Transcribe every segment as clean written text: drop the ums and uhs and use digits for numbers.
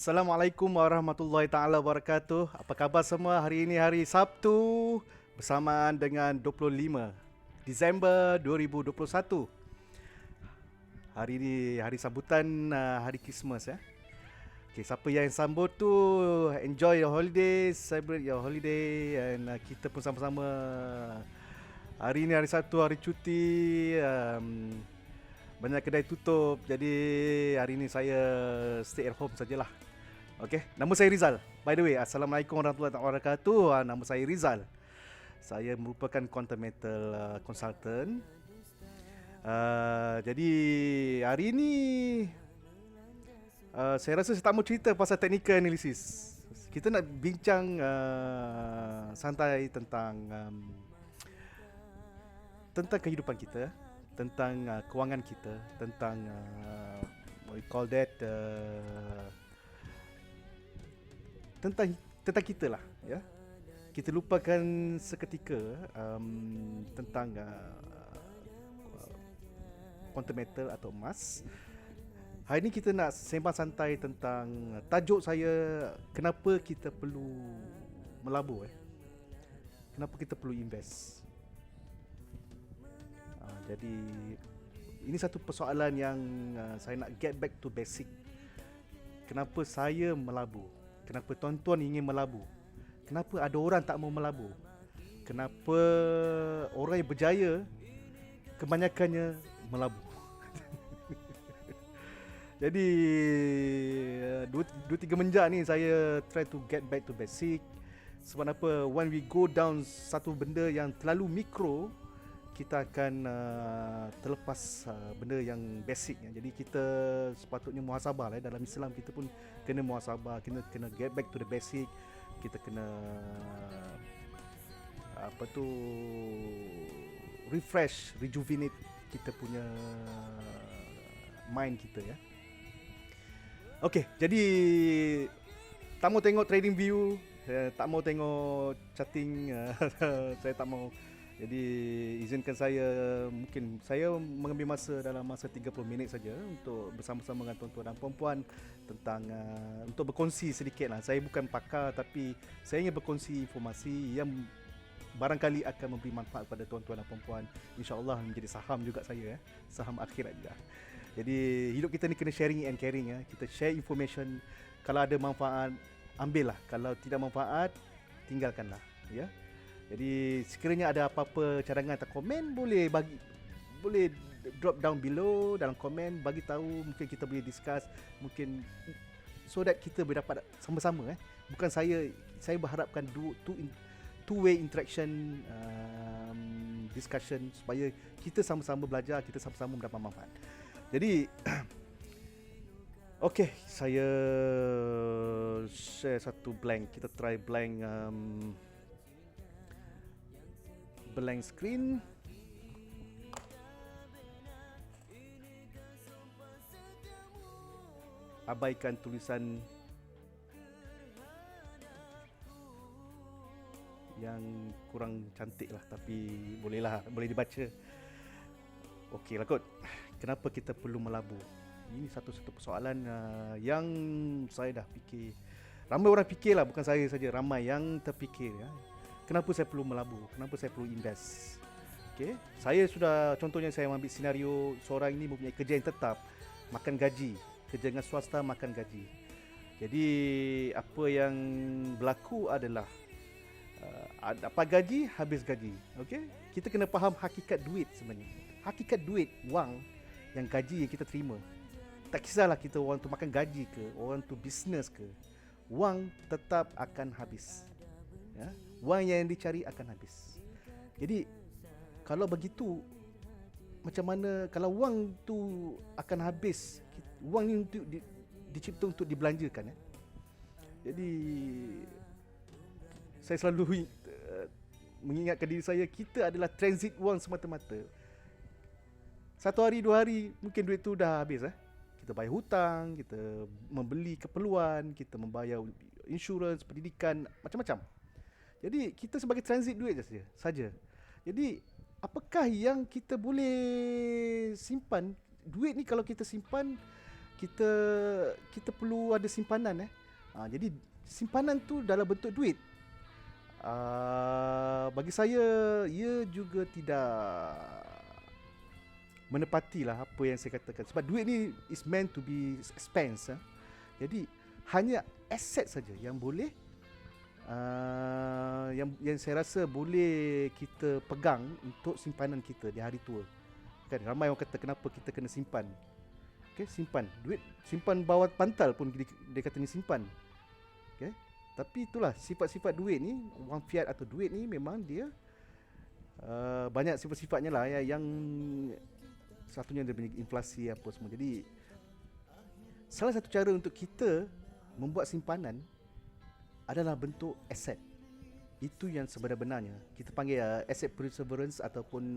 Assalamualaikum warahmatullahi taala wabarakatuh. Apa khabar semua? Hari ini hari Sabtu bersamaan dengan 25 Disember 2021. Hari ini hari sambutan hari Christmas ya. Okay, siapa yang sambut tu enjoy your holidays, celebrate your holiday and kita pun sama-sama hari ini hari Sabtu, hari cuti. Banyak kedai tutup, jadi hari ini saya stay at home sajalah. Okey, nama saya Rizal. By the way, Assalamualaikum warahmatullahi wabarakatuh. Nama saya Rizal. Saya merupakan Continental Consultant. Jadi hari ini saya rasa saya tak mau cerita pasal technical analysis. Kita nak bincang santai tentang kehidupan kita, tentang kewangan kita, tentang what we call that tentang kita lah ya. Kita lupakan seketika tentang quantum metal atau emas. Hari ini kita nak sembang santai tentang tajuk saya, kenapa kita perlu melabur kenapa kita perlu invest. Jadi ini satu persoalan yang saya nak get back to basic. Kenapa saya melabur? Kenapa tuan-tuan ingin melabur? Kenapa ada orang tak mau melabur? Kenapa orang yang berjaya kebanyakannya melabur? Jadi dua tiga menjak ni saya try to get back to basic. Sebab apa? When we go down satu benda yang terlalu mikro, kita akan terlepas benda yang basic ya. Jadi kita sepatutnya muhasabah lah. Dalam Islam kita pun kena muhasabah, kena get back to the basic. Kita kena refresh, rejuvenate kita punya mind kita ya. Okey, jadi tak mau tengok trading view, tak mau tengok chatting, saya tak mau. Jadi izinkan saya, mungkin saya mengambil masa dalam masa 30 minit saja untuk bersama-sama dengan tuan-tuan dan puan-puan tentang untuk berkongsi sedikit lah. Saya bukan pakar, tapi saya ingin berkongsi informasi yang barangkali akan memberi manfaat pada tuan-tuan dan puan-puan. InsyaAllah menjadi saham juga saya ya, saham akhirat juga. Jadi hidup kita ni kena sharing and caring ya. Kita share information, kalau ada manfaat ambillah, kalau tidak manfaat tinggalkanlah ya. Jadi sekiranya ada apa-apa cadangan atau komen, boleh drop down below dalam komen, bagi tahu, mungkin kita boleh discuss, mungkin so that kita boleh dapat sama-sama Bukan saya berharapkan two-way interaction, discussion, supaya kita sama-sama belajar, kita sama-sama mendapat manfaat. Jadi okey, saya share satu blank. Kita try blank screen. Abaikan tulisan yang kurang cantik lah, tapi boleh dibaca. Okey lah kot. Kenapa kita perlu melabur? Ini satu-satu persoalan yang saya dah fikir. Ramai orang fikir lah, bukan saya saja, ramai yang terfikir ya. Kenapa saya perlu melabur? Kenapa saya perlu invest? Okay. Contohnya saya ambil senario seorang ini mempunyai kerja yang tetap, makan gaji. Kerja dengan swasta, makan gaji. Jadi apa yang berlaku adalah dapat gaji, habis gaji. Okay? Kita kena faham hakikat duit sebenarnya. Hakikat duit, wang yang gaji yang kita terima. Tak kisahlah kita orang tu makan gaji ke, orang tu bisnes ke, wang tetap akan habis ya? Wang yang dicari akan habis. Jadi kalau begitu, macam mana kalau wang tu akan habis? Wang ni untuk dicipta untuk dibelanjakan ya? Jadi saya selalu mengingatkan diri saya, kita adalah transit wang semata-mata. Satu hari, dua hari, mungkin duit tu dah habis Kita bayar hutang, kita membeli keperluan, kita membayar insurans, pendidikan, macam-macam. Jadi kita sebagai transit duit saja. Jadi apakah yang kita boleh simpan? Duit ni kalau kita simpan, kita kita perlu ada simpanan. Jadi simpanan tu dalam bentuk duit. Bagi saya, ia juga tidak menepatilah apa yang saya katakan. Sebab duit ni is meant to be expense. Jadi hanya aset saja yang boleh yang saya rasa boleh kita pegang untuk simpanan kita di hari tua. Kan ramai orang kata kenapa kita kena simpan. Okey, simpan. Duit simpan bawah bantal pun dia kata ni simpan. Okey. Tapi itulah sifat-sifat duit ni, wang fiat atau duit ni memang dia banyak sifat-sifatnya lah yang satunya dia punya inflasi apa semua. Jadi salah satu cara untuk kita membuat simpanan adalah bentuk aset. Itu yang sebenar-benarnya kita panggil asset perseverance ataupun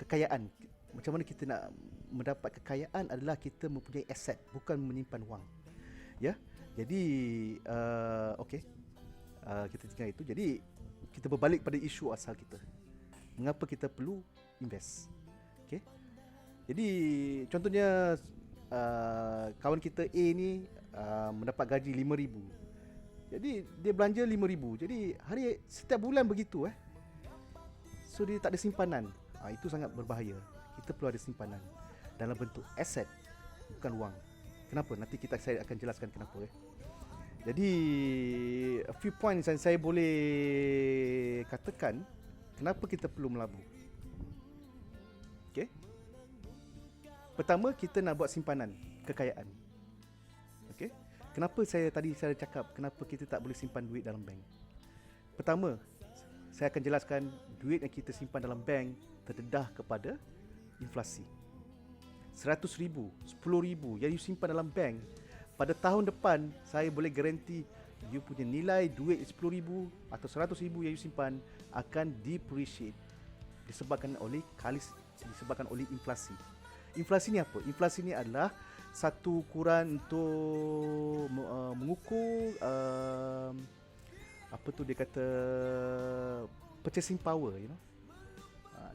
kekayaan. Macam mana kita nak mendapat kekayaan adalah kita mempunyai aset, bukan menyimpan wang. Ya. Jadi okey. Kita tinggal itu. Jadi kita berbalik pada isu asal kita. Mengapa kita perlu invest? Okey. Jadi contohnya kawan kita A ni mendapat gaji 5,000. Jadi dia belanja 5,000. Jadi setiap bulan begitu So dia tak ada simpanan. Itu sangat berbahaya. Kita perlu ada simpanan dalam bentuk aset, bukan wang. Kenapa? Nanti saya akan jelaskan kenapa. Jadi a few points yang saya boleh katakan kenapa kita perlu melabur. Okey. Pertama, kita nak buat simpanan kekayaan. Okey. Kenapa saya cakap kenapa kita tak boleh simpan duit dalam bank? Pertama, saya akan jelaskan duit yang kita simpan dalam bank terdedah kepada inflasi. 100,000, 10,000 yang you simpan dalam bank, pada tahun depan saya boleh garanti you punya nilai duit 10,000 atau 100,000 yang you simpan akan depreciate disebabkan oleh inflasi. Inflasi ni apa? Inflasi ni adalah satu ukuran untuk mengukur apa tu dia kata purchasing power,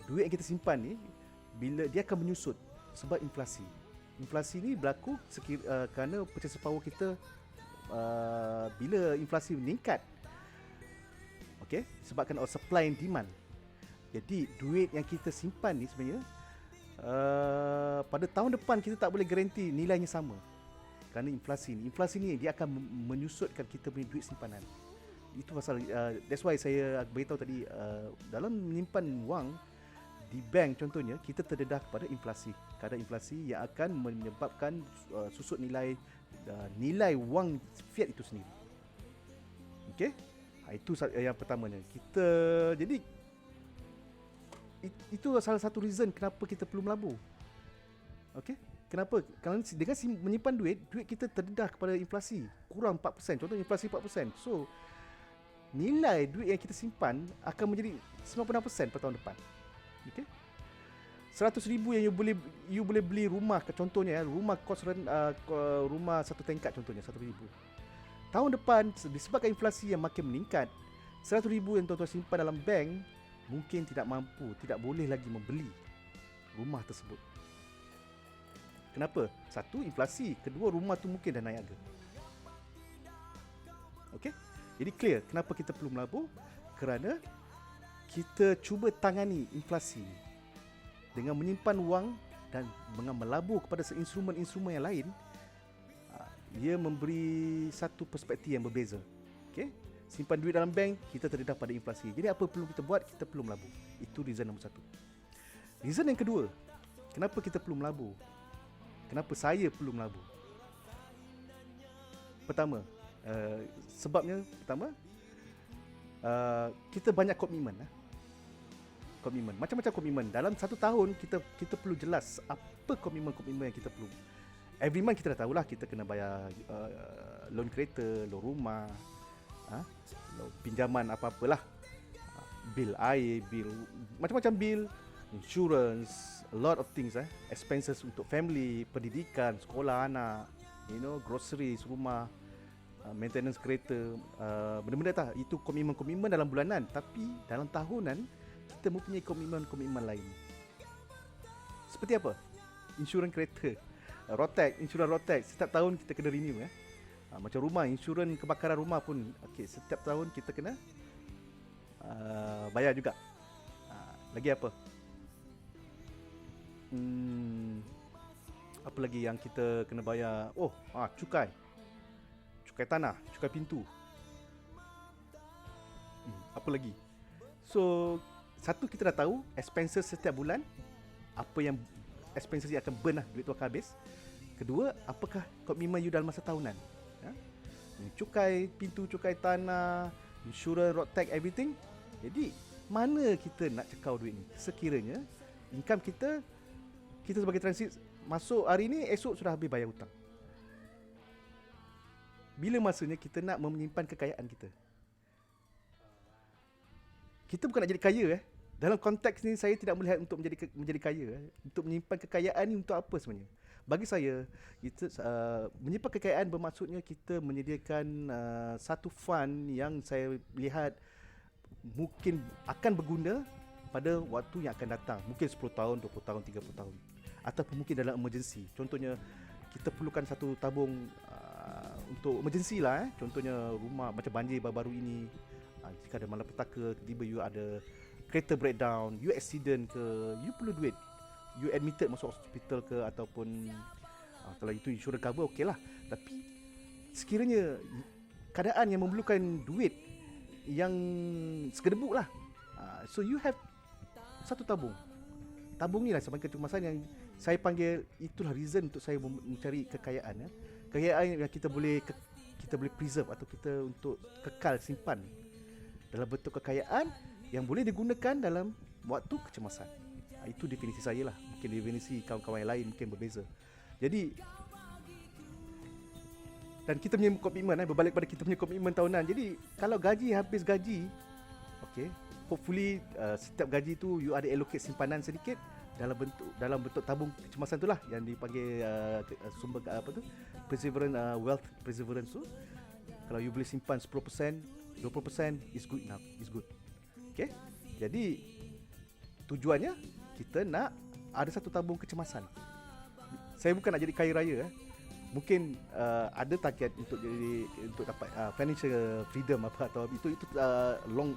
duit yang kita simpan ni bila dia akan menyusut sebab inflasi. Inflasi ni berlaku kerana purchasing power kita bila inflasi meningkat. Okey, sebabkan supply and demand. Jadi duit yang kita simpan ni sebenarnya pada tahun depan kita tak boleh garanti nilainya sama kerana inflasi ni dia akan menyusutkan kita punya duit simpanan. Itu pasal that's why saya beritahu tadi dalam menyimpan wang di bank contohnya kita terdedah kepada inflasi. Kadar inflasi yang akan menyebabkan susut nilai wang fiat itu sendiri. Okey? Itu yang pertamanya. Jadi itu salah satu reason kenapa kita perlu melabur. Okey? Kenapa? Kerana dengan menyimpan duit kita terdedah kepada inflasi kurang 4%. Contohnya inflasi 4%. So nilai duit yang kita simpan akan menjadi 96% pada tahun depan. Okey? 100,000 yang you boleh beli rumah, contohnya rumah kos rumah satu tingkat contohnya 100,000. Tahun depan disebabkan inflasi yang makin meningkat, 100,000 yang tuan-tuan simpan dalam bank mungkin tidak mampu, tidak boleh lagi membeli rumah tersebut. Kenapa? Satu, inflasi. Kedua, rumah tu mungkin dah naik harga. Okey? Jadi clear kenapa kita perlu melabur? Kerana kita cuba tangani inflasi dengan menyimpan wang dan dengan melabur kepada instrumen-instrumen yang lain. Ia memberi satu perspektif yang berbeza. Okey? Simpan duit dalam bank, kita terdedah pada inflasi. Jadi apa perlu kita buat? Kita perlu melabur. Itu reason nombor satu. Reason yang kedua, kenapa kita perlu melabur? Kenapa saya perlu melabur? Sebabnya kita banyak komitmen. Komitmen, macam-macam komitmen. Dalam satu tahun kita perlu jelas apa komitmen yang kita perlu. Every month kita dah tahulah kita kena bayar loan kereta, loan rumah, pinjaman apa-apalah, bil air, bil macam-macam bil, insurance, a lot of things, expenses untuk family, pendidikan, sekolah anak, groceries, rumah, maintenance kereta, benda-benda tak. Itu komitmen-komitmen dalam bulanan. Tapi dalam tahunan kita mempunyai komitmen-komitmen lain. Seperti apa? Insurans kereta. Rotek, insurans Rotek setiap tahun kita kena renew macam rumah, insurans kebakaran rumah pun okey, setiap tahun kita kena bayar juga. Lagi apa? Hmm, apa lagi yang kita kena bayar? Cukai. Cukai tanah, cukai pintu. Apa lagi? So, satu kita dah tahu expenses setiap bulan, apa yang expenses yang akan burn lah, duit tu akan habis. Kedua, apakah komitmen you dalam masa tahunan? Cukai pintu, cukai tanah, insurans, road tax, everything. Jadi, mana kita nak cekau duit ni? Sekiranya income kita sebagai transit masuk hari ni, esok sudah habis bayar hutang. Bila masanya kita nak menyimpan kekayaan kita? Kita bukan nak jadi kaya Dalam konteks ni saya tidak melihat untuk menjadi kaya Untuk menyimpan kekayaan ni untuk apa sebenarnya? Bagi saya, kita menyimpan kekayaan bermaksudnya kita menyediakan satu fund yang saya lihat mungkin akan berguna pada waktu yang akan datang. Mungkin 10 tahun, 20 tahun, 30 tahun. Ataupun mungkin dalam emergency. Contohnya, kita perlukan satu tabung untuk emergency lah Contohnya rumah macam banjir baru-baru ini. Jika ada malapetaka, tiba-tiba you ada kereta breakdown, you accident ke, you perlu duit, you admitted masuk hospital ke, ataupun kalau itu insurance cover, okey lah. Tapi sekiranya keadaan yang memerlukan duit yang sekedebuk lah, so you have satu tabung. Tabung ni lah sebagai kecemasan yang saya panggil, itulah reason untuk saya mencari kekayaan kekayaan yang kita boleh preserve atau kita untuk kekal simpan dalam bentuk kekayaan yang boleh digunakan dalam waktu kecemasan. Itu definisi saya lah. Mungkin definisi kawan-kawan yang lain mungkin berbeza. Jadi, dan kita punya komitmen berbalik pada kita punya komitmen tahunan. Jadi, kalau habis gaji, okay, hopefully setiap gaji tu you ada allocate simpanan sedikit dalam bentuk tabung kecemasan tu lah yang dipanggil sumber perseverance, wealth perseverance tu. Kalau you boleh simpan 10%, 20% is good enough, is good. Okay? Jadi tujuannya kita nak ada satu tabung kecemasan. Saya bukan nak jadi kaya raya Mungkin ada target untuk dapat financial freedom atau itu long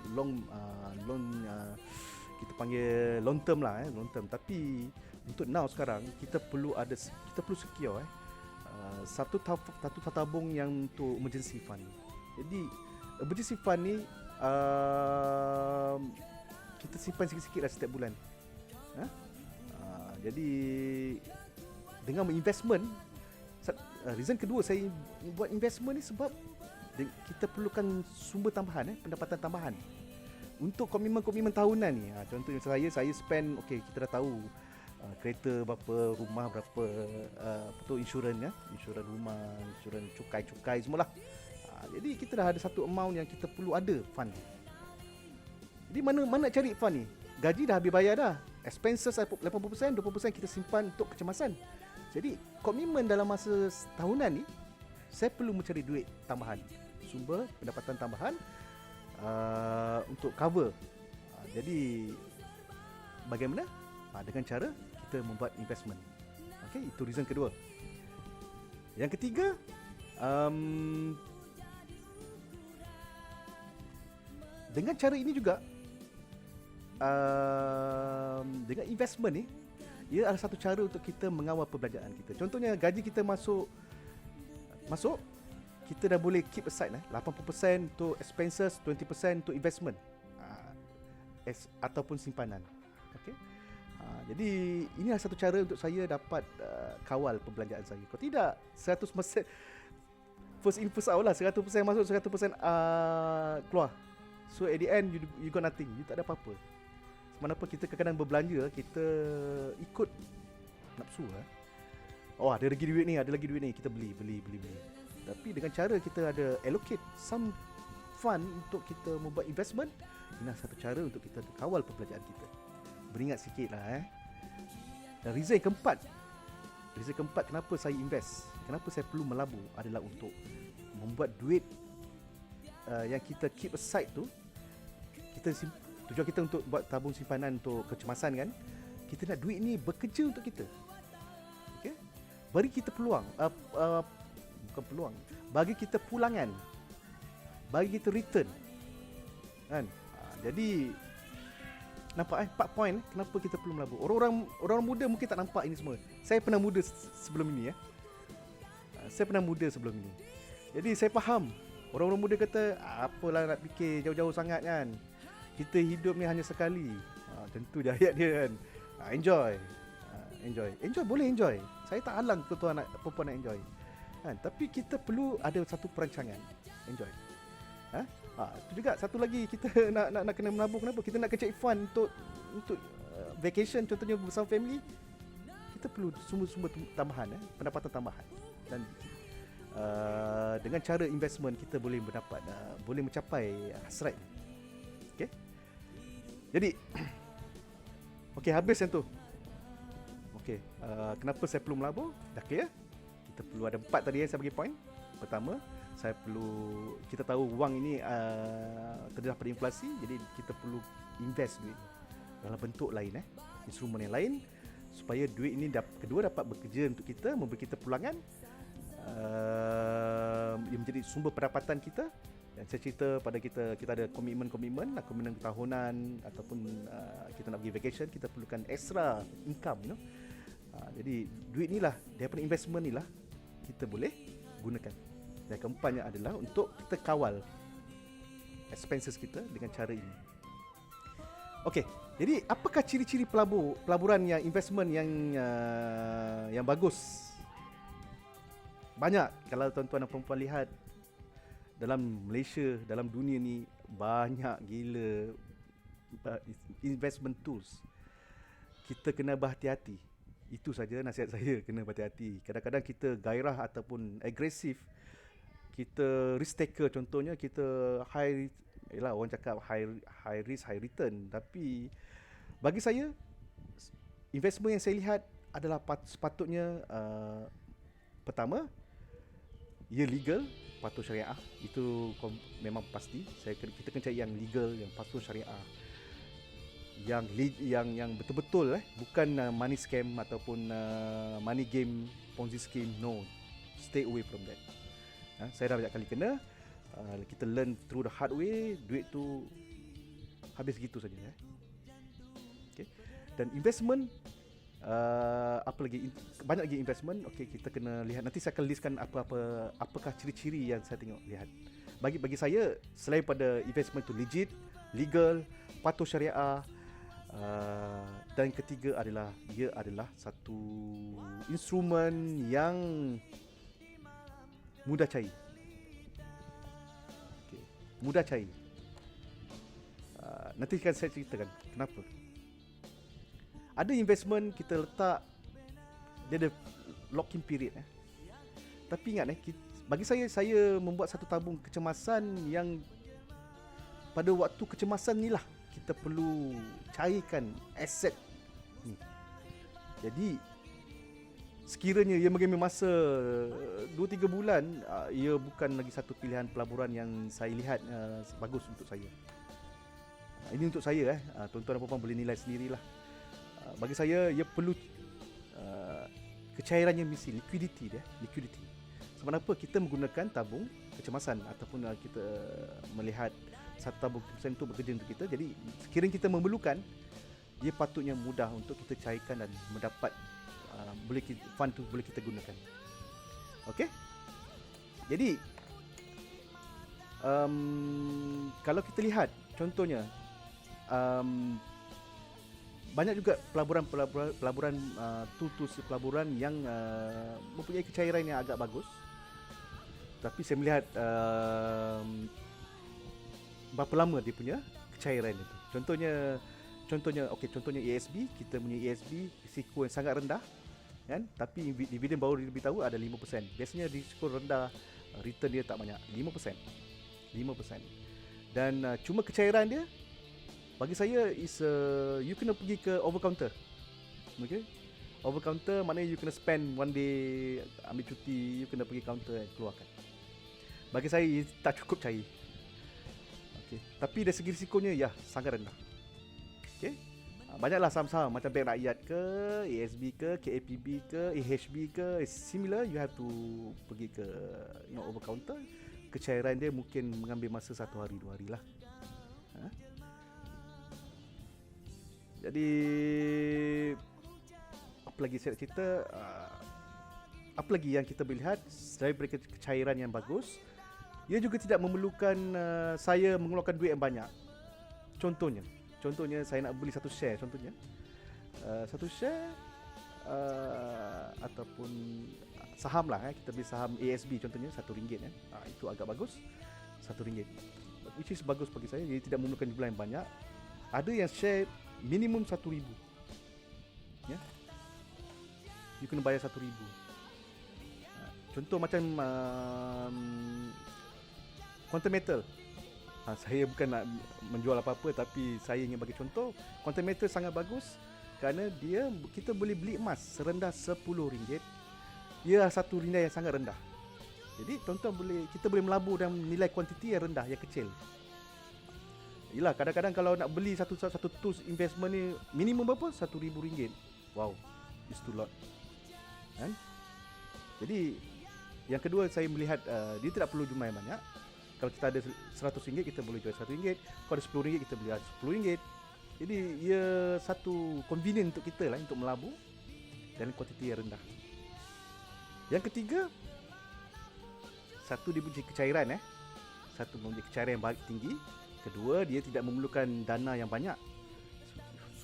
kita panggil long term lah long term. Tapi untuk now sekarang kita perlu secure satu tabung yang untuk emergency fund. Jadi emergency fund ni kita simpan sikit-sikit lah setiap bulan. Jadi dengan investment, reason kedua saya buat investment ni sebab kita perlukan sumber tambahan, pendapatan tambahan untuk komitmen tahunan ni. Contohnya saya spend, okay, kita dah tahu kereta berapa, rumah berapa, insurans insurans rumah, insurans cukai semualah. Jadi kita dah ada satu amount yang kita perlu ada fund. Jadi mana nak cari fund ni? Gaji dah habis bayar dah. Expenses 80%, 20% kita simpan untuk kecemasan. Jadi komitmen dalam masa tahunan ni, saya perlu mencari duit tambahan, sumber pendapatan tambahan untuk cover. Jadi bagaimana? Dengan cara kita membuat investment. Okay, itu reason kedua. Yang ketiga, dengan cara ini juga, dengan investment ni, ia adalah satu cara untuk kita mengawal perbelanjaan kita. Contohnya gaji kita masuk, kita dah boleh keep aside 80% untuk expenses, 20% untuk investment ataupun simpanan. Okay? Jadi ini adalah satu cara untuk saya dapat kawal perbelanjaan saya. Kalau tidak, 100% first in first out lah, 100% masuk, 100% keluar. So at the end you got nothing, you tak ada apa-apa. Semanapun kita kadang-kadang berbelanja, kita ikut nafsu ada lagi duit ni, kita beli. Tapi dengan cara kita ada allocate some fund untuk kita membuat investment, ini satu cara untuk kita kawal perbelanjaan kita. Beringat sikit lah Dan reason keempat kenapa saya invest, kenapa saya perlu melabur adalah untuk membuat duit yang kita keep aside tu, tujuan kita untuk buat tabung simpanan untuk kecemasan kan. Kita nak duit ni bekerja untuk kita. Okay? bagi kita peluang, bukan peluang, bagi kita pulangan, bagi kita return, kan? Jadi nampak 4 point kenapa kita perlu melabur. Orang muda mungkin tak nampak ini semua. Saya pernah muda sebelum ini ya. Saya pernah muda sebelum ini. Jadi saya faham. Orang-orang muda kata, apalah nak fikir jauh-jauh sangat kan. Kita hidup ni hanya sekali. Tentu je ayat dia kan. Enjoy. Enjoy boleh enjoy. Saya tak halang tuan-tuan perempuan nak enjoy. Kan? Tapi kita perlu ada satu perancangan. Enjoy. Itu juga satu lagi kita nak kena menabung. Kenapa? Kita nak cari fund untuk vacation contohnya bersama family. Kita perlu sumber-sumber tambahan, pendapatan tambahan. Dan dengan cara investment kita boleh boleh mencapai hasrat. Okey. Jadi okey, habis yang tu. Okey, kenapa saya perlu melabur? Dah clear? Kita perlu ada 4 tadi yang saya bagi point. Pertama, kita tahu wang ini terdedah pada inflasi, jadi kita perlu invest duit dalam bentuk lain, instrumen yang lain, supaya duit ini kedua dapat bekerja untuk kita, memberi kita pulangan, yang menjadi sumber pendapatan kita. Dan saya cerita pada kita ada komitmen tahunan ataupun kita nak pergi vacation, kita perlukan extra income, jadi duit ni lah, daripada investment ni lah kita boleh gunakan. Dan keempatnya adalah untuk kita kawal expenses kita dengan cara ini. Okey, jadi apakah ciri-ciri pelaburan yang investment yang bagus? Banyak. Kalau tuan-tuan dan perempuan lihat dalam Malaysia, dalam dunia ni banyak gila investment tools. Kita kena berhati-hati. Itu saja nasihat saya, kena berhati-hati. Kadang-kadang kita gairah ataupun agresif. Kita risk taker, contohnya kita orang cakap high risk high return, tapi bagi saya investment yang saya lihat adalah sepatutnya pertama, ia legal, patuh syariah. Itu memang pasti. Kita kena cari yang legal, yang patuh syariah, yang betul-betul bukan money scam ataupun money game, ponzi scheme. No, stay away from that. Saya dah banyak kali kena. Kita learn through the hard way. Duit tu habis gitu saja. Okay. Dan investment, apa lagi? Banyak lagi investment. Okay, kita kena lihat. Nanti saya akan listkan apakah ciri-ciri yang saya tengok lihat. Bagi saya, selain pada investment tu legit, legal, patuh syariah, dan ketiga adalah ia adalah satu instrumen yang mudah cair. Okay. Mudah cair. Nanti kan saya ceritakan kenapa. Ada investment kita letak, dia ada lock-in period. Tapi ingat bagi saya membuat satu tabung kecemasan yang pada waktu kecemasan ni lah kita perlu cairkan aset ni. Jadi sekiranya ia mengambil masa 2-3 bulan, ia bukan lagi satu pilihan pelaburan yang saya lihat bagus untuk saya. Ini untuk saya, tuan-tuan dan puan boleh nilai sendirilah. Bagi saya, ia perlu kecairannya mesti liquidity. Sebab apa kita menggunakan tabung kecemasan ataupun kita melihat satu tabung kecemasan itu bekerja untuk kita. Jadi sekiranya kita memerlukan, ia patutnya mudah untuk kita cairkan dan mendapat fund tu boleh kita gunakan. Okey. Jadi kalau kita lihat contohnya, banyak juga pelaburan tools pelaburan yang mempunyai kecairan yang agak bagus. Tapi saya melihat berapa lama dia punya kecairan itu. Contohnya ESB, kita punya ESB risiko yang sangat rendah, kan? Tapi dividen baru diberitahu ada 5%. Biasanya risiko rendah, return dia tak banyak, 5%. Dan cuma kecairan dia bagi saya you kena pergi ke over counter. Okay? Over counter maknanya you kena spend one day, ambil cuti, you kena pergi counter dan keluarkan. Bagi saya tak cukup cair. Okay. Tapi dari segi risikonya sangat rendah. Okay. Banyaklah saham-saham macam Bank Rakyat ke, ASB ke, KAPB ke, AHB ke, similar. You have to pergi ke over counter. Kecairan dia mungkin mengambil masa 1 hari 2 hari lah. Jadi apa lagi saya nak cerita, apa lagi yang kita boleh lihat daripada kecairan yang bagus. Ia juga tidak memerlukan saya mengeluarkan duit yang banyak. Contohnya saya nak beli satu share, contohnya satu share ataupun saham lah, kita beli saham ASB contohnya RM1 itu agak bagus, RM1, which is bagus bagi saya. Jadi tidak memerlukan jumlah yang banyak. Ada yang share minimum RM1,000, ya, you kena bayar RM1,000. Contoh macam Quantum Metal. Saya bukan nak menjual apa-apa, tapi saya ingin bagi contoh. Quantum Metal sangat bagus kerana kita boleh beli emas serendah RM10. Ia satu nilai yang sangat rendah. Jadi tuan-tuan kita boleh melabur dalam nilai kuantiti yang rendah, yang kecil. Yelah, kadang-kadang kalau nak beli satu tools investment ni minimum berapa? RM1,000. Wow, it's too lot. Kan? Jadi yang kedua, saya melihat dia tidak perlu jumlah yang banyak. Kalau kita ada RM100, kita boleh jual RM100. Kalau ada RM10, kita boleh RM10. Jadi ia satu convenient untuk kita lah, untuk melabur dalam kuantiti yang rendah. Yang ketiga, satu, dia punya kecairan. Satu, mempunyai kecairan yang baik tinggi. Kedua, dia tidak memerlukan dana yang banyak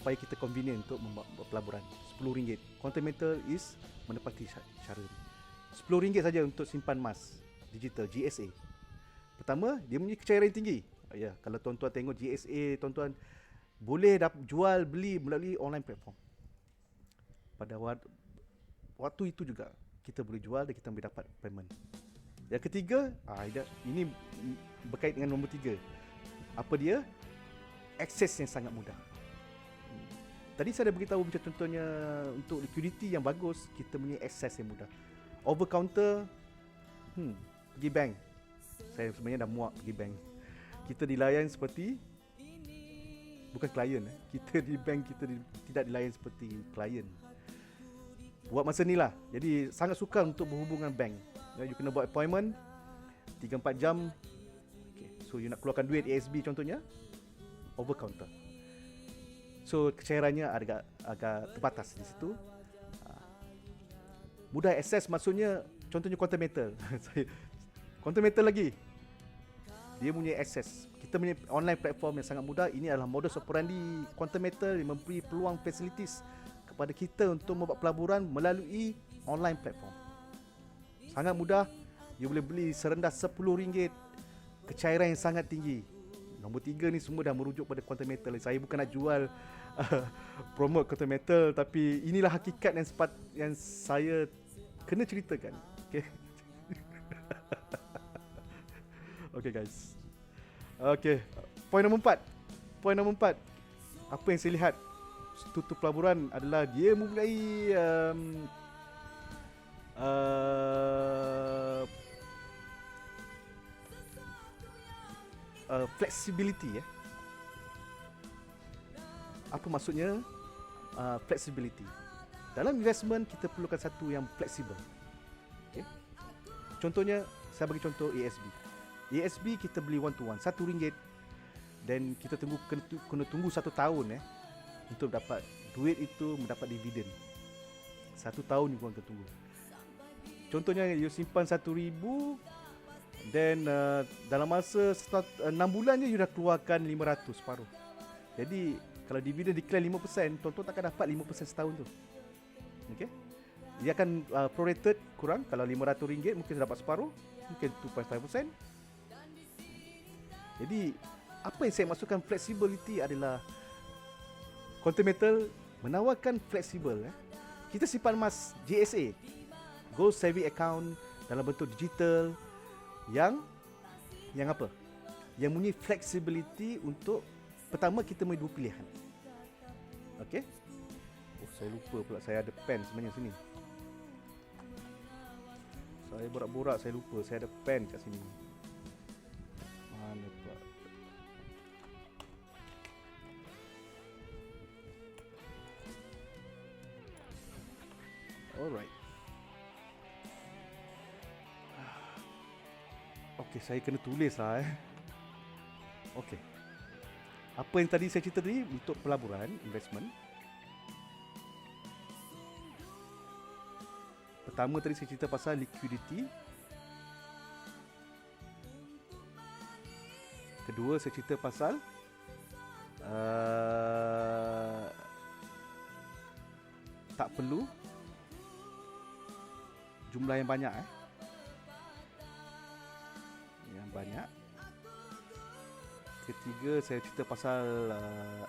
supaya kita convenient untuk membuat pelaburan. RM10. Quantum Metal is menepati cara ni. RM10 saja untuk simpan emas digital GSA. Pertama, dia punya kecairan yang tinggi. Ya, kalau tuan-tuan tengok GSA, tuan-tuan boleh jual beli melalui online platform. Pada waktu itu juga kita boleh jual dan kita boleh dapat payment. Yang ketiga, ini berkait dengan nombor 3. Apa dia? Akses yang sangat mudah. Tadi saya dah beritahu macam contohnya untuk liquidity yang bagus, kita punya akses yang mudah. Over counter, pergi bank. Saya sebenarnya dah muak pergi bank. Kita dilayan seperti bukan klien. Kita di bank, kita tidak dilayan seperti klien. Buat masa ni lah. Jadi sangat sukar untuk berhubung dengan bank. You kena buat appointment 3-4 jam. Okay. So you nak keluarkan duit ASB contohnya, over counter. So kecairannya agak terbatas di situ. Mudah akses maksudnya contohnya Quantum Metal. Quantum Metal lagi, dia punya akses. Kita punya online platform yang sangat mudah. Ini adalah modus operandi Quantum Metal yang memberi peluang facilities kepada kita untuk membuat pelaburan melalui online platform. Sangat mudah. You boleh beli serendah RM10. Kecairan yang sangat tinggi. Nombor 3 ni semua dah merujuk pada Quantum Metal. Saya bukan nak jual promote Quantum Metal, tapi inilah hakikat yang saya kena ceritakan. Okay. Okay guys. Okay, Poin nombor 4. Apa yang saya lihat tutup pelaburan adalah dia mempunyai flexibility. Apa maksudnya flexibility? Dalam investment kita perlukan satu yang fleksibel. Okay? Contohnya, saya bagi contoh ASB. ASB kita beli one to one RM1, dan kita kena tunggu 1 tahun untuk dapat duit itu, mendapat dividen. 1 tahun you kena tunggu. Contohnya you simpan RM1,000, dan dalam masa 6 bulan je you dah keluarkan RM500, separuh. Jadi kalau dividen declare 5%, tuan-tuan takkan dapat 5% setahun tu. Okay? Dia akan prorated kurang. Kalau RM500 mungkin dapat separuh, mungkin 2.5%. Jadi apa yang saya maksudkan flexibility adalah Quantum Metal menawarkan fleksibel. Kita simpan emas GSA, Gold Saving Account, dalam bentuk digital yang apa? Yang mempunyai flexibility untuk, pertama kita mempunyai 2 pilihan. Okey. Oh, saya lupa pula saya ada pen sebenarnya sini. Saya borak-borak, saya lupa saya ada pen kat sini. Mana pula? Alright. Okay, saya kena tulis lah Okay. Apa yang tadi saya cerita tadi untuk pelaburan, investment. Pertama tadi saya cerita pasal liquidity. Kedua saya cerita pasal tak perlu jumlah yang banyak yang banyak. Ketiga saya cerita pasal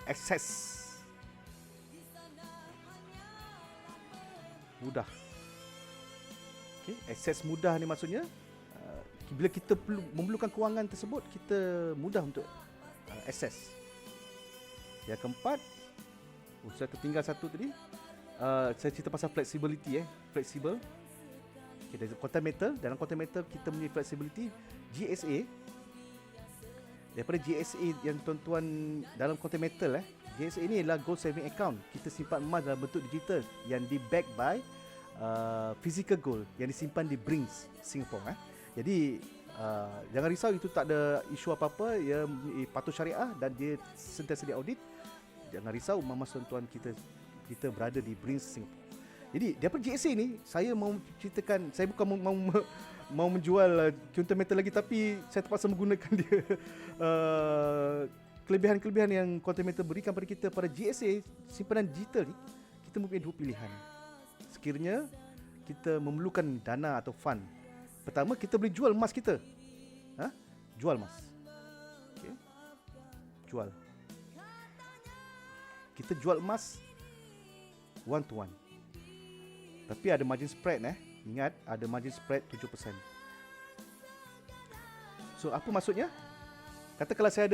akses mudah. Okay, akses mudah ni maksudnya bila kita memerlukan kewangan tersebut, kita mudah untuk akses. Yang keempat, saya tertinggal satu tadi, saya cerita pasal flexibility flexible. Okay, quantum meter, dalam quantum meter kita punya flexibility. GSA, daripada GSA yang tuan-tuan dalam quantum meter GSA ni adalah gold saving account. Kita simpan emas dalam bentuk digital yang di back by physical gold yang disimpan di Brinks Singapore. Jadi jangan risau, itu tak ada isu apa-apa, ia patuh syariah dan dia sentiasa diaudit. Jangan risau, emas tuan-tuan kita berada di Brinks Singapore. Jadi daripada GSA ni saya mau ceritakan, saya bukan mau menjual quantum meter lagi, tapi saya terpaksa menggunakan dia kelebihan-kelebihan yang quantum meter berikan pada kita. Pada GSA simpanan digital ni kita mempunyai dua pilihan. Sekiranya kita memerlukan dana atau fund, pertama kita boleh jual emas kita. Jual emas. Okay. Jual. Kita jual emas one to one. Tapi ada margin spread Ingat, ada margin spread 7%. So apa maksudnya? Katakanlah saya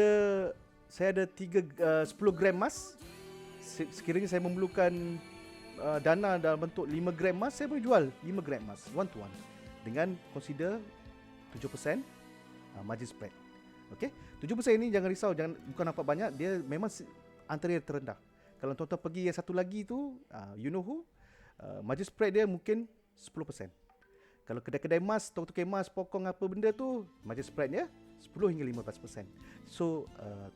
ada 10 gram emas. Sekiranya saya memerlukan dana dalam bentuk 5 gram emas, saya boleh jual 5 gram emas one to one dengan consider 7% margin spread. Okay? 7% ini jangan risau, bukan nampak banyak, dia memang antara yang terendah. Kalau tuan-tuan pergi yang satu lagi tu, you know who, margin spread dia mungkin 10%. Kalau kedai-kedai emas, toko-toko emas, pokong apa benda tu, margin spreadnya 10 hingga 15%. So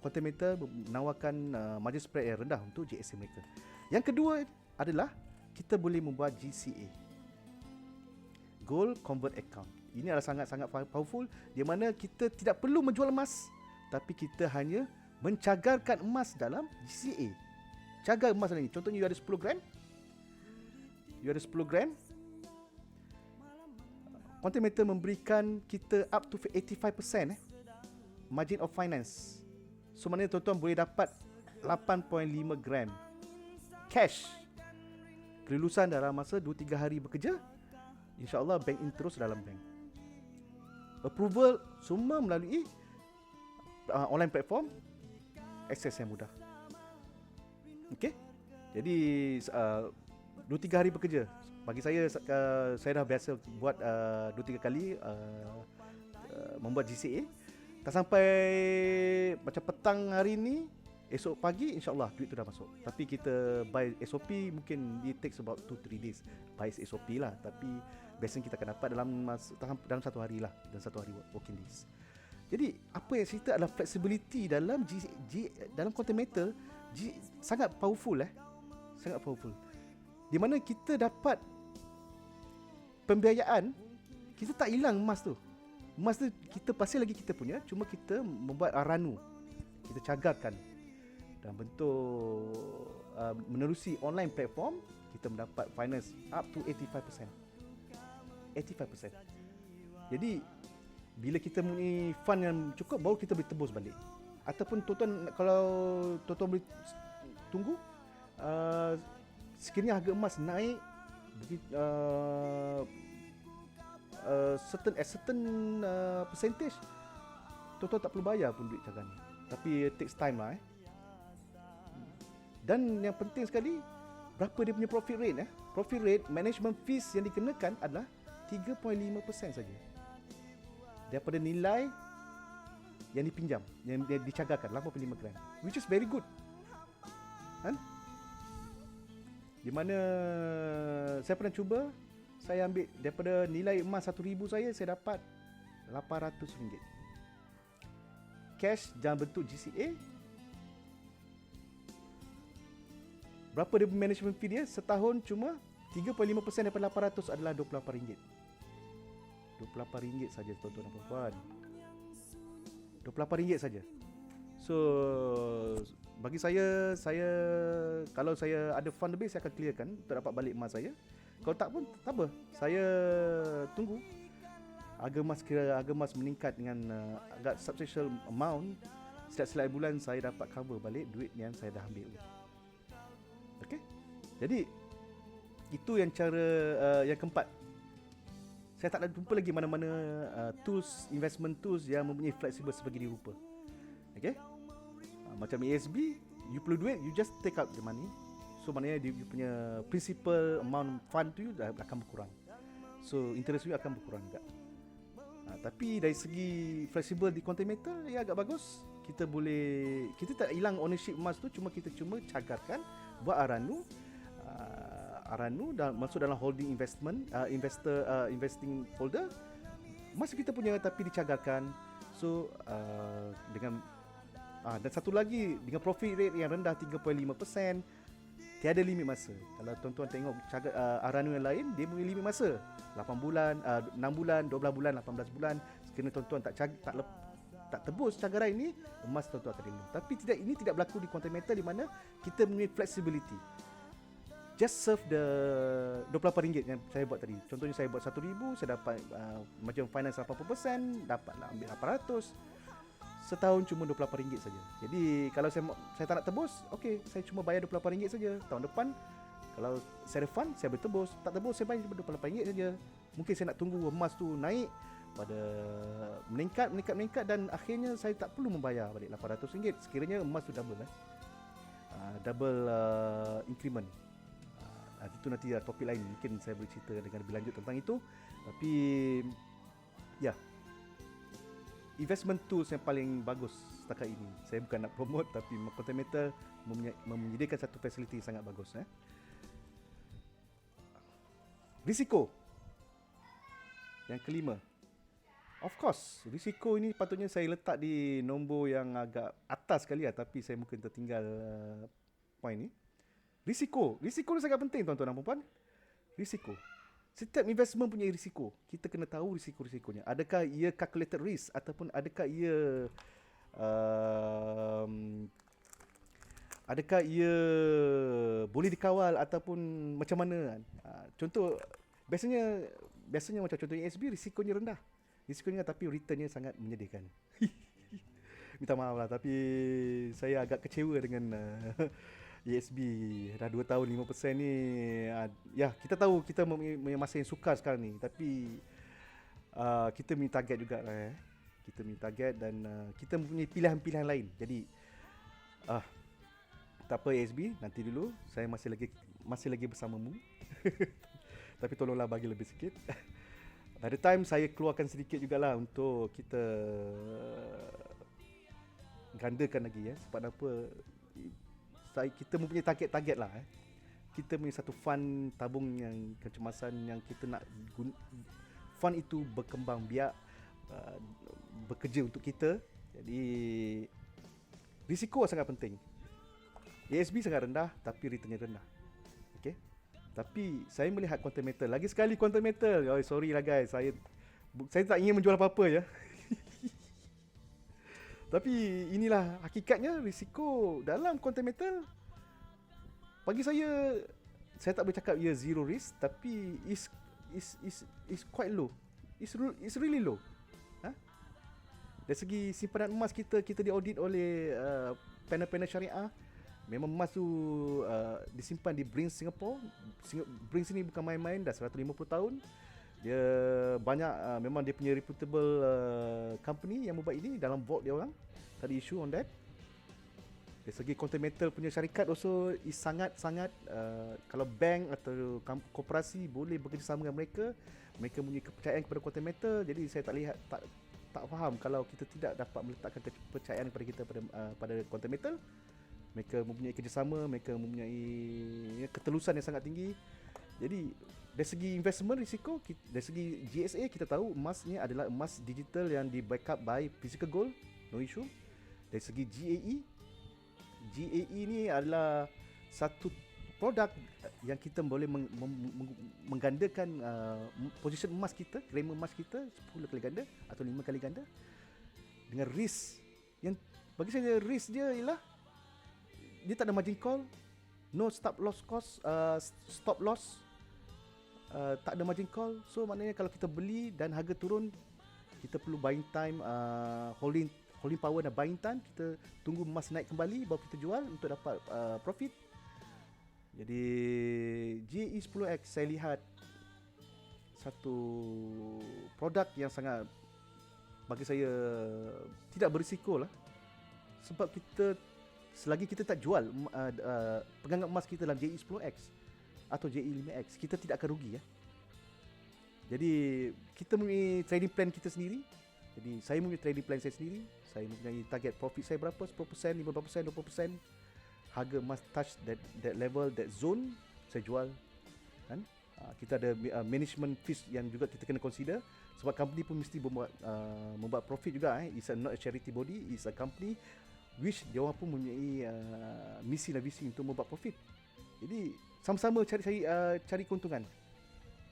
quantum meter menawarkan margin spread yang rendah untuk GSA mereka. Yang kedua adalah kita boleh membuat GCA, Gold Convert Account. Ini adalah sangat-sangat powerful, di mana kita tidak perlu menjual emas, tapi kita hanya mencagarkan emas dalam GCA. Cagar emas ni, contohnya you ada 10 gram, quantum meter memberikan kita up to 85% margin of finance. So maknanya tuan-tuan boleh dapat 8.5 gram cash kelulusan dalam masa 2-3 hari bekerja. InsyaAllah bank in terus dalam bank. Approval semua melalui online platform, akses yang mudah. Okay, jadi 2-3 hari bekerja. Bagi saya dah biasa buat 2-3 kali membuat GCA. Tak sampai macam petang hari ni, esok pagi insyaAllah duit tu dah masuk. Tapi kita by SOP mungkin it takes about 2-3 days by SOP lah. Tapi biasanya kita akan dapat dalam satu hari lah, dalam satu hari working days. Jadi apa yang cerita adalah flexibility dalam dalam quantum meter sangat powerful sangat powerful. Di mana kita dapat pembiayaan, kita tak hilang emas tu. Emas tu kita pasti lagi kita punya, cuma kita membuat ranu, kita cagarkan dalam bentuk menerusi online platform, kita mendapat finance up to 85%. Jadi bila kita mempunyai fund yang cukup, baru kita boleh tebus balik. Ataupun tuan-tuan, kalau tuan-tuan boleh tunggu, sekiranya harga emas naik certain percentage, tuan-tuan tak perlu bayar pun duit cadangan. Tapi it takes time lah. Dan yang penting sekali, berapa dia punya profit rate Profit rate, management fees yang dikenakan adalah 3.5% saja daripada nilai yang dipinjam, yang dicagarkan 85 gram, which is very good. Di mana saya pernah cuba, saya ambil daripada nilai emas 1,000 saya dapat RM800. Cash dalam bentuk GCA. Berapa dia management fee dia? Setahun cuma 3.5% daripada 800 adalah RM28. RM28 saja tuan-tuan dan puan-puan. RM28 saja. So bagi saya kalau saya ada fund lebih, saya akan clearkan untuk dapat balik emas saya. Kalau tak pun tak apa, saya tunggu harga emas meningkat dengan agak substantial amount. Setiap bulan saya dapat cover balik duit yang saya dah ambil. Okey. Jadi itu yang cara yang keempat. Saya tak ada jumpa lagi mana-mana tools, investment tools yang mempunyai flexible sebegini rupa. Okey. Macam ASB, you perlu duit, you just take out the money. So maknanya you punya principal amount fund tu akan berkurang. So interest you akan berkurang juga. Tapi dari segi flexible di quantum meter, ya agak bagus. Kita tak hilang ownership emas tu, cuma kita cagarkan, buat Aranu dan masuk dalam holding investing folder. Emas kita punya tapi dicagarkan. So dengan dan satu lagi, dengan profit rate yang rendah 3.5%, tiada limit masa. Kalau tuan-tuan tengok Aranu yang lain, dia mempunyai limit masa 8 bulan, 6 bulan, 12 bulan, 18 bulan. Sekiranya tuan-tuan tak tebus cagaran ini, emas tuan-tuan akan hilang. Tapi ini tidak berlaku di quantum meter, di mana kita mempunyai flexibility. Just serve the RM28 yang saya buat tadi. Contohnya saya buat 1,000, saya dapat macam finance 80%, dapatlah ambil 800. Setahun cuma RM28 saja. Jadi kalau saya tak nak tebus, okey, saya cuma bayar RM28 saja. Tahun depan kalau saya refund, saya boleh tebus. Tak tebus, saya bayar RM28 saja. Mungkin saya nak tunggu emas tu naik pada meningkat dan akhirnya saya tak perlu membayar balik RM800 sekiranya emas tu double double increment. Itu nanti topik lain, mungkin saya boleh cerita dengan lebih lanjut tentang itu. Tapi ya, investment tools yang paling bagus setakat ini, saya bukan nak promote, tapi quantum meter menyediakan satu fasiliti sangat bagus. Risiko yang kelima, of course, risiko ini patutnya saya letak di nombor yang agak atas sekali tapi saya mungkin tertinggal point ni. Risiko ni sangat penting tuan-tuan dan puan-puan. Risiko. Setiap investment punya risiko. Kita kena tahu risiko-risikonya. Adakah ia calculated risk ataupun adakah ia boleh dikawal ataupun macam mana. Contoh biasanya macam contohnya ASB, risikonya rendah. Risikonya tapi returnnya sangat menyedihkan. Minta maaf lah, tapi saya agak kecewa dengan ESB dah 2 tahun 5% ni. Ya, kita tahu kita mempunyai masa yang sukar sekarang ni, tapi kita punya target jugalah. Kita punya target dan kita mempunyai pilihan-pilihan lain. Jadi tak apa ESB, nanti dulu saya masih lagi bersamamu. Tapi tolonglah bagi lebih sikit. By the time saya keluarkan sedikit jugalah untuk kita gandakan lagi sebab apa, kita mempunyai target lah. Kita punya satu fund tabung yang kecemasan yang kita nak fund itu berkembang biak, bekerja untuk kita. Jadi risiko sangat penting. ASB sangat rendah tapi returnnya rendah. Okey. Tapi saya melihat quantum meter, lagi sekali quantum meter. Sorry lah guys, saya tak ingin menjual apa-apa ya. Tapi inilah hakikatnya risiko dalam quantum meter. Bagi saya tak boleh cakap ia zero risk, tapi is quite low. It's really low. Dari segi simpanan emas kita diaudit oleh panel-panel syariah. Memang emas tu disimpan di Brinks Singapore. Brinks ni bukan main-main, dah 150 tahun. Dia banyak, memang dia punya reputable company yang membuat ini dalam vault dia orang. Tadi issue on that. Dari segi quantum meter punya syarikat also is sangat-sangat kalau bank atau koperasi boleh bekerjasama dengan mereka. Mereka punya kepercayaan kepada quantum meter. Jadi saya tak faham kalau kita tidak dapat meletakkan kepercayaan kepada kita pada quantum meter. Mereka mempunyai kerjasama, mereka mempunyai ketelusan yang sangat tinggi. Jadi dari segi investment risiko, dari segi GSA kita tahu emas ni adalah emas digital yang di backup by physical gold, no issue. Dari segi GAE ni adalah satu produk yang kita boleh menggandakan position emas kita, krema emas kita 10 kali ganda atau 5 kali ganda dengan risk yang bagi saya risk dia ialah dia tak ada margin call, no stop loss cost, stop loss, tak ada margin call. So maknanya kalau kita beli dan harga turun, kita perlu buying time, holding power dan buying time. Kita tunggu emas naik kembali baru kita jual untuk dapat profit. Jadi GE 10X saya lihat satu produk yang sangat bagi saya tidak berisiko lah. Sebab selagi kita tak jual pegangan emas kita dalam JE 10X atau JE 5X, kita tidak akan rugi ya. Jadi kita mempunyai trading plan kita sendiri. Jadi saya mempunyai trading plan saya sendiri. Saya mempunyai target profit saya berapa, 10%, 15%, 20%. Harga emas touch that level, that zone, saya jual kan. Kita ada management fees yang juga kita kena consider. Sebab company pun mesti membuat profit juga. It's not a charity body, it's a company which dia orang pun mempunyai misi dan visi untuk membuat profit. Jadi sama-sama cari keuntungan.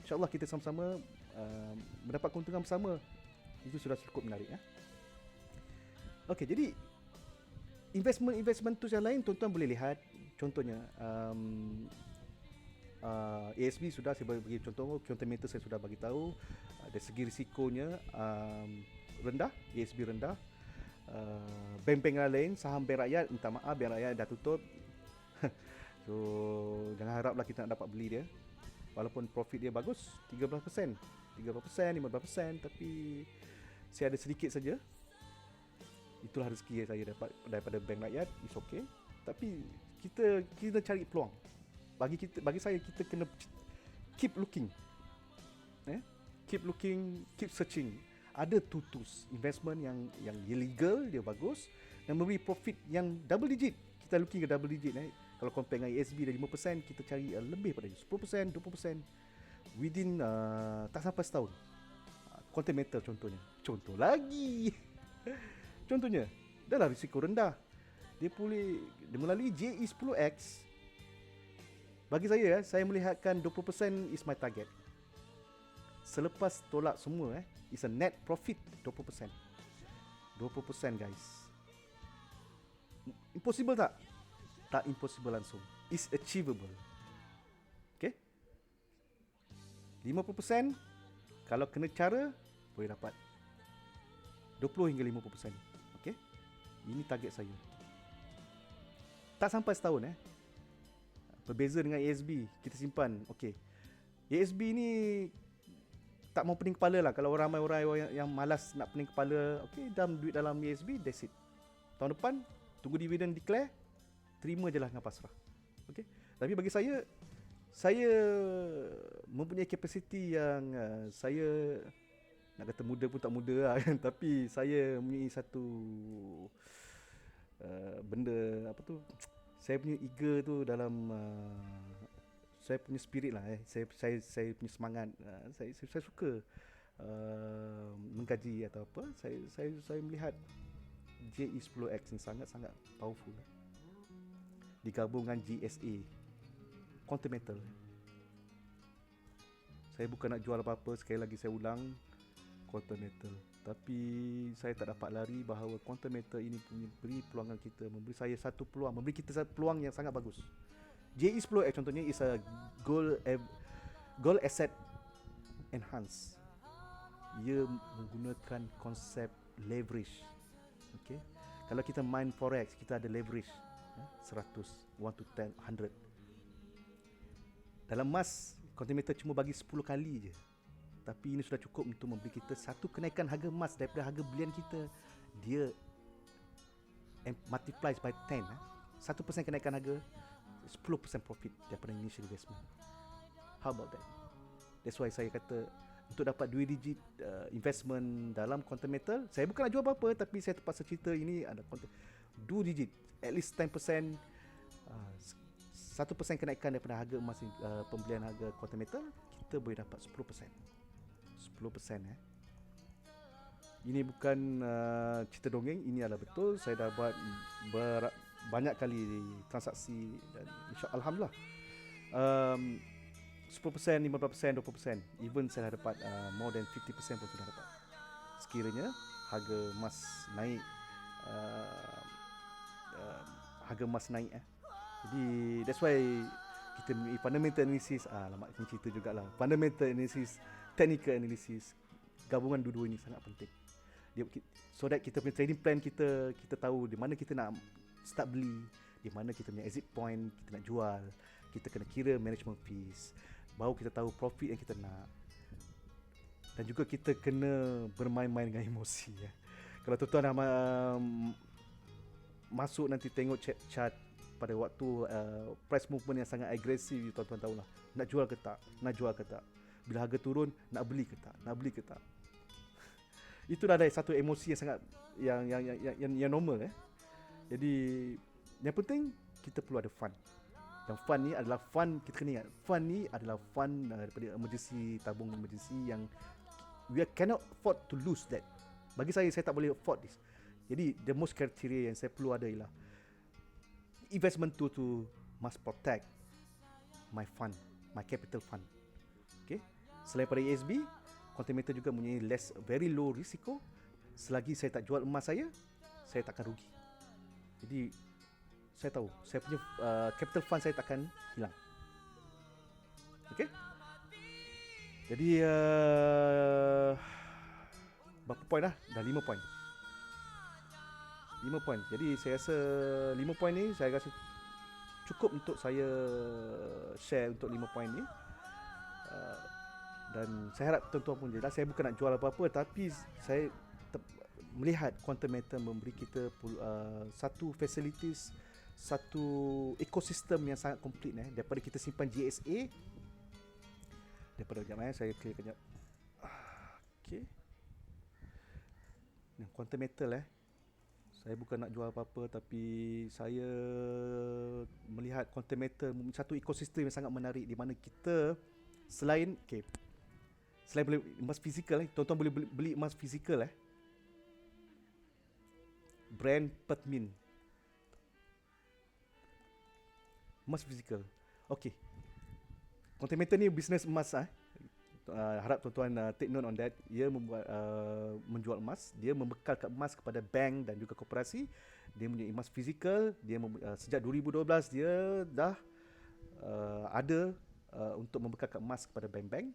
InsyaAllah kita sama-sama mendapat keuntungan bersama. Itu sudah cukup menarik ya. Okey, jadi investment tools yang lain tuan-tuan boleh lihat. Contohnya ASB sudah saya bagi contoh, Quantum Meter saya sudah bagi tahu. Dari segi risikonya rendah, ASB rendah. Bank-bank lain, saham Bank Rakyat, minta maaf Bank Rakyat dah tutup. So jangan haraplah kita nak dapat beli dia. Walaupun profit dia bagus 13%, 15%, tapi saya ada sedikit saja. Itulah rezeki saya dapat daripada Bank Rakyat, it's okay. Tapi kita cari peluang. Bagi saya kita kena keep looking. Keep looking, keep searching. Ada tools investment yang illegal, dia bagus dan memberi profit yang double digit. Kita looking ke double digit. Kalau compare dengan ASB dari 5%, kita cari lebih pada 10%, 20% within tak sampai setahun. Quantum Meter contohnya. Contoh lagi. Contohnya, adalah risiko rendah. Dia melalui JE 10X. Bagi saya melihatkan 20% is my target. Selepas tolak semua is a net profit 20%. 20% guys. Impossible tak? Tak impossible langsung. It's achievable. Okay? 50% kalau kena cara boleh dapat 20 hingga 50%. Okay? Ini target saya. Tak sampai setahun Berbeza dengan ASB, kita simpan. Okay. ASB ni tak mau pening kepala lah. Kalau ramai orang yang malas nak pening kepala, okay, duit dalam ASB, that's it. Tahun depan tunggu dividen declare, terima je lah dengan pasrah. Okay. Tapi bagi saya mempunyai kapasiti yang saya nak kata muda pun tak muda lah kan. Tapi saya mempunyai satu benda apa tu, saya punya eager tu dalam saya punya spirit lah saya punya semangat, saya suka mengkaji atau apa. Saya melihat JE 10X ni sangat-sangat powerful digabung dengan GSA Quantum Metal. Saya bukan nak jual apa-apa, sekali lagi saya ulang, Quantum Metal. Tapi saya tak dapat lari bahawa Quantum Metal ini beri peluangan kita, memberi saya satu peluang, memberi kita satu peluang yang sangat bagus. JE 10X contohnya is a gold asset enhance. Ia menggunakan konsep leverage. Okay? Kalau kita main forex, kita ada leverage 100, 1 to 10, 100. Dalam emas, Quantum Metal cuma bagi 10 kali je. Tapi ini sudah cukup untuk memberi kita satu kenaikan harga emas daripada harga belian kita. Dia multiplies by 10. 1% kenaikan harga, 10% profit daripada initial investment. How about that? That's why saya kata untuk dapat 2 digit investment dalam Quantum Metal, saya bukan nak jual apa-apa, tapi saya terpaksa cerita ini ada 2 digit, at least 10% uh, 1% kenaikan daripada harga emas, pembelian harga quantum metal, kita boleh dapat 10%. 10%. Ini bukan cerita dongeng, ini adalah betul. Saya dah buat banyak kali transaksi dan alhamdulillah 10%, 15%, 20%, even saya dah dapat more than 50% pun sudah dapat. Sekiranya harga emas naik, harga emas naik. Jadi that's why kita fundamental analysis, lama ini cerita jugalah. Fundamental analysis, technical analysis, gabungan dua-dua ini sangat penting. So that kita punya trading plan kita tahu di mana kita nak start beli, di mana kita punya exit point, kita nak jual. Kita kena kira management fees, baru kita tahu profit yang kita nak. Dan juga kita kena bermain-main dengan emosi. Kalau tuan-tuan dah masuk nanti tengok chart pada waktu price movement yang sangat agresif, tuan-tuan tahulah nak jual ke tak, nak jual ke tak. Bila harga turun, nak beli ke tak, nak beli ke tak. Itu dah ada satu emosi yang sangat yang normal. Jadi yang penting kita perlu ada fun. Dan fun ni adalah fun, kita kena ingat, fun ni adalah fun daripada emergency, tabung emergency yang we cannot afford to lose that. Bagi saya tak boleh afford this. Jadi the most criteria yang saya perlu ada ialah investment to must protect my fund, my capital fund. Okay. Selain pada ESB, quantum metal juga mempunyai very low risiko. Selagi saya tak jual emas saya takkan rugi. Jadi saya tahu saya punya capital fund saya takkan hilang. Okay. Jadi berapa poin dah? Dah 5 poin. 5 poin. Jadi saya rasa 5 poin ni saya rasa cukup untuk saya share untuk 5 poin ni. Dan saya harap tuan-tuan pun jelas, saya bukan nak jual apa-apa, tapi saya melihat quantum metal memberi kita satu facilities, satu ekosistem yang sangat komplit daripada kita simpan GSA, daripada sekejap saya clear kejap. Okey. Quantum metal saya bukan nak jual apa-apa, tapi saya melihat quantum metal satu ekosistem yang sangat menarik, di mana kita selain beli emas fizikal, tuan-tuan boleh beli emas fizikal brand Perthmin, emas fizikal. Okey, quantum metal ni bisnes emas. Harap tuan-tuan take note on that. Dia menjual emas, dia membekalkan emas kepada bank dan juga koperasi. Dia punya emas fizikal, dia sejak 2012 dia dah ada untuk membekalkan emas kepada bank-bank.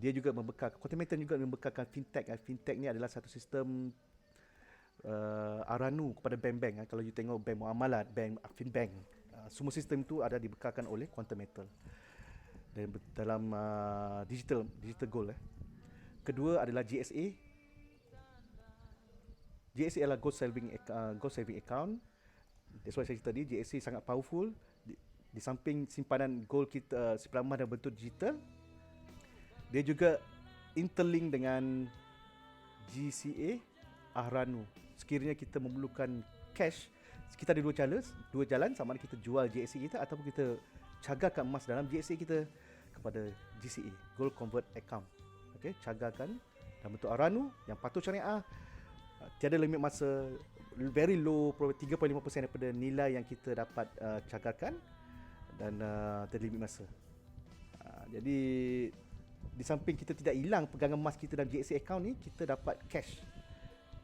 Dia juga membekalkan, quantum metal juga membekalkan fintech. Fintech ni adalah satu sistem Aranu kepada bank-bank. Kalau you tengok bank muamalat, bank Finbank, semua sistem tu ada dibekalkan oleh quantum metal dalam digital gold. Kedua adalah GSA. GSA adalah gold saving account. That's why saya cerita tadi, GSA sangat powerful. Di samping simpanan gold kita, simpanan emas dalam bentuk digital, dia juga interlink dengan GCA Ahranu. Sekiranya kita memerlukan cash, kita ada dua jalan, sama ada kita jual GSA kita ataupun kita cagarkan emas dalam GSA kita kepada GCA, Gold Convert Account. Okey, cagarkan dalam bentuk Ahranu yang patuh syariah, tiada limit masa, very low, 3.5% daripada nilai yang kita dapat cagarkan, dan tiada limit masa. Jadi di samping kita tidak hilang pegangan emas kita dalam GSA account ni, kita dapat cash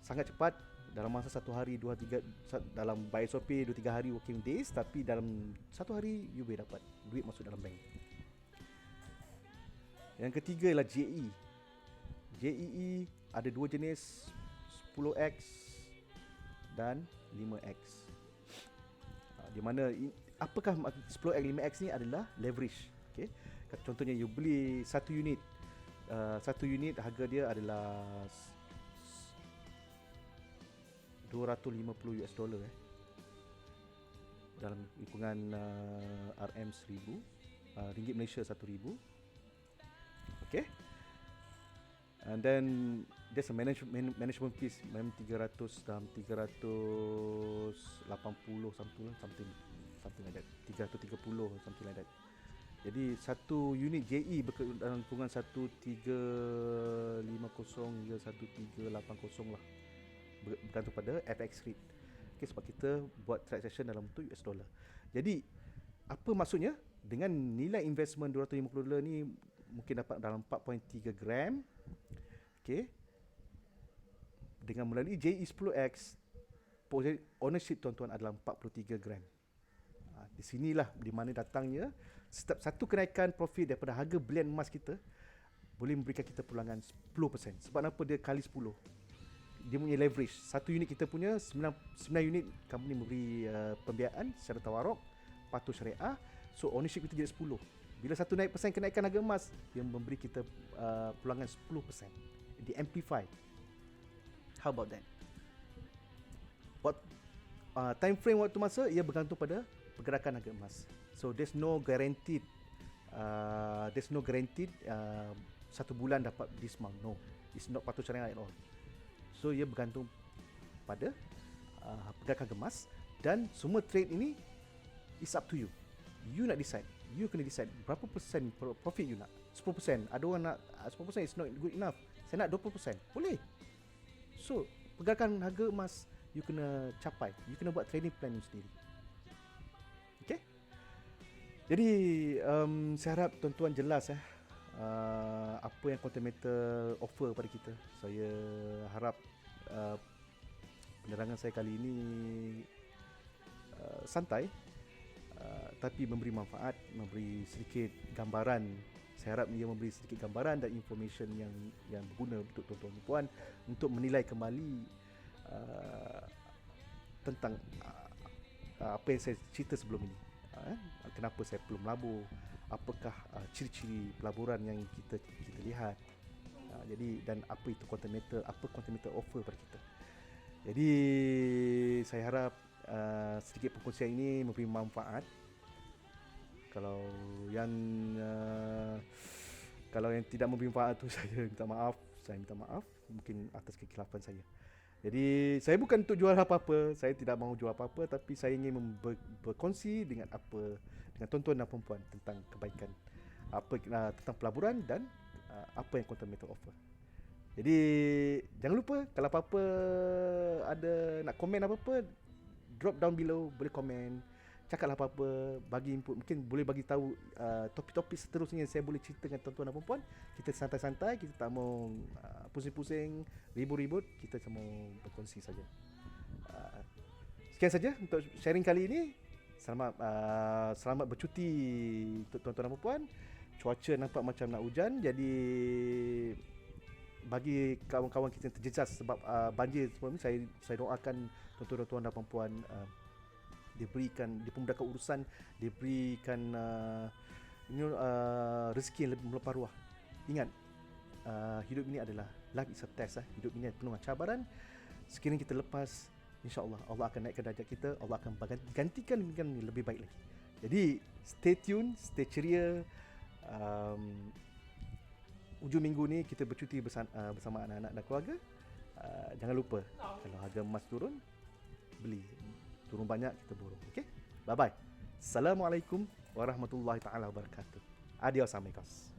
sangat cepat dalam masa 1 hari, 2-3, dalam by SOP 2-3 hari working days, tapi dalam 1 hari you boleh dapat duit masuk dalam bank. Yang ketiga ialah JE. JEE ada 2 jenis, 10x dan 5x. Di mana apakah 10x 5x ni adalah leverage. Okey. Contohnya you beli satu unit harga dia adalah $250 dalam hitungan RM 1000, ringgit Malaysia 1000. Okay. And then there's a management fees, memang 300 dalam 380 something something like that, 330 something like that. Jadi satu unit JE dalam kurungan 1350 hingga 1380 lah, bergantung pada FX rate. Okay, sebab kita buat transaction dalam bentuk US dollar. Jadi apa maksudnya? Dengan nilai investment $250 ni mungkin dapat dalam 4.3 gram. Okay, dengan melalui JE 10X, ownership tuan-tuan adalah 43 gram. Di sinilah di mana datangnya setiap satu kenaikan profit daripada harga blend emas kita boleh memberikan kita pulangan 10%. Sebab apa dia kali 10? Dia punya leverage. Satu unit kita punya 9 unit company memberi pembiayaan secara tawaruk, patuh syariah. So ownership kita jadi 10. Bila satu persen kenaikan harga emas, dia memberi kita pulangan 10%. Di amplify. How about that? Time frame waktu masa ia bergantung pada pergerakan harga emas. So there's no guaranteed satu bulan dapat this month. No, it's not patuh syariah at all. So ia bergantung pada pergerakan harga emas, dan semua trade ini is up to you. You nak decide. You kena decide berapa persen profit you nak. 10%. Ada orang nak 10% is not good enough. Saya nak 20%. Boleh. So pergerakan harga emas you kena capai. You kena buat trading plan you sendiri. Okay. Jadi saya harap tuan-tuan jelas apa yang Quantimeter offer pada kita. Saya harap penerangan saya kali ini santai, tapi memberi manfaat, memberi sedikit gambaran. Saya harap ia memberi sedikit gambaran dan information yang berguna untuk tuan-tuan dan puan untuk menilai kembali tentang apa yang saya cerita sebelum ini. Kenapa saya perlu melabur, apakah ciri-ciri pelaburan yang kita lihat, jadi dan apa itu Quantimeter, apa Quantimeter offer pada kita. Jadi saya harap sedikit perkongsian ini memberi manfaat. Kalau yang tidak memberi manfaat tu saya minta maaf mungkin atas kekhilafan saya. Jadi saya bukan untuk jual apa-apa, saya tidak mahu jual apa-apa, tapi saya ingin berkongsi dengan tuan-tuan dan puan tentang kebaikan tentang pelaburan dan apa yang Quantimeter offer. Jadi jangan lupa, kalau apa-apa ada nak komen apa-apa, drop down below, boleh komen, cakaplah apa-apa, bagi input, mungkin boleh bagi tahu topik-topik seterusnya saya boleh cerita dengan tuan-tuan dan puan. Kita santai-santai, kita tak mau pusing-pusing, ribut-ribut, kita cuma berkongsi saja. Sekian saja untuk sharing kali ini. Selamat bercuti untuk tuan-tuan dan puan. Cuaca nampak macam nak hujan, jadi bagi kawan-kawan kita yang terjejas sebab banjir semua ni, saya doakan tuan-tuan dan puan dipermudahkan urusan, diberikan rezeki yang lebih melimpah ruah. Ingat, hidup ini adalah life is a test. Hidup ini penuh dengan cabaran. Sekiranya kita lepas, insya-Allah Allah akan naikkan darjat kita, Allah akan gantikan dengan lebih baik lagi. Jadi stay tune, stay ceria. Hujung minggu ni kita bercuti bersama anak-anak dan keluarga. Jangan lupa, kalau harga emas turun, beli. Turun banyak, kita borong. Okay? Bye-bye. Assalamualaikum warahmatullahi taala wabarakatuh. Adios amigos.